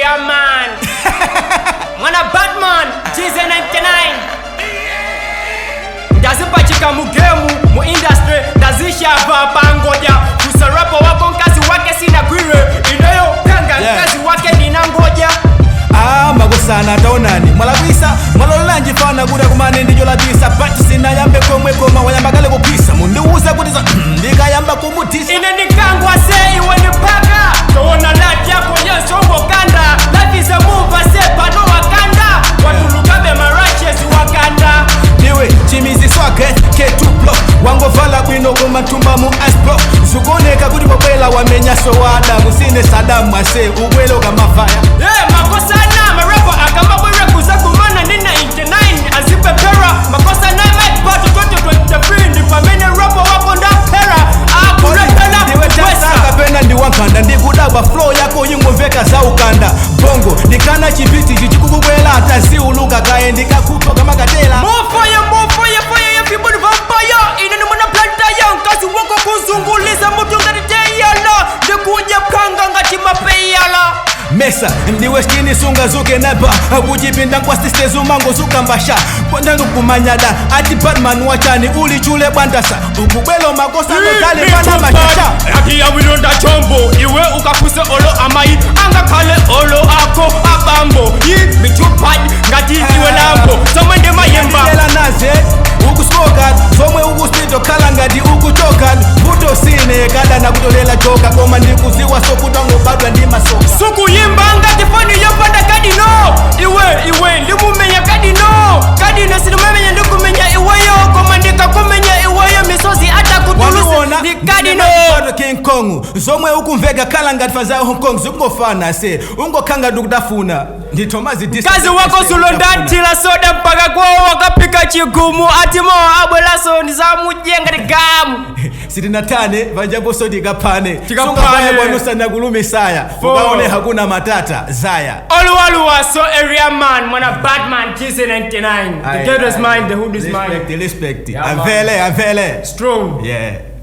area man. Mwana Batman, Jizzy 99. Ndazipachika mugemu, mu industry, ndazisha hapa ngoja. Kusarapa wako nkazi wake sina gwire. Inayo kanga nkazi wake ninangoja. Magosana taonani mwalabisa mwalolanji fana kuda kumane ndijo labisa bati sina yambe komwe koma wayambakale kupisa mundiuza kutiza ndikayamba kumutisa ine nikangwa se iwe nipaka toona lati yako yensongo kanda life is a move se pano wakanda watulukabe marashes wakanda niwe chimizi swake K2 block wangovala bwino kumatumba mu asblock zukoneka kuti popela wamenya sowada musine Saddam ase ubwelo kamafaya makosana marapa akamba bwere kuzakumana nina 99 azipepera makosana mic battle 2023 ndipamene rapa wako ndapera akuretana ndiwe tasaka pena ndiwankanda ndikudaba flow yako yingomveka za ukanda bongo ndikana chipiti chichikukukwela atasi uluka kaye ndikakutoka makatela more fire everybody vampire ine ni mwana planta young kasi wako kuzunguliza mutu ngati teyala ndikuja kanga ngati mapeyala mesa ndiwe skini sunga zuke naba kujipinda kwa sisters umango zukambasha kwandangu kumanyada ati Batman wachani uli chule bandasa ukubelo makosa notale bana machacha aki ya wilonda chombo iwe ukakuse olo amai anga kale olo ako abambo yi michupad ngati iwe lambo somwende mayemba ndela naze ukuspoka somwe ukuspito kala ngati ukuchoka buto sine kada na kutolela joka koma ndikuziwa sokutango badwa ndi masoka suku yimba ngati foni yopanda kadino iwe ndimumenya kadino sinimamenya ndikumenya iweyo koma ndikakumenya iweyo misozi ata kutulusi ni kadino King Kong zomwe ukumveka kala ngati faza Hong Kong zikungofana se ungokanga ndikudafuna ndi Thomas kazi wako sulondatila soda mpaka kwao wakapika chigumu ati mo abwelaso ndizamujenga tigamu sitinatane vanjambo sodi kapane sungapane bwanusana kulume saya ukaone hakuna matata zaya oluwaluwa so area man mwana Batman Jizzy 99 the ghetto is mine the hood is mine respect Amvere strong yeah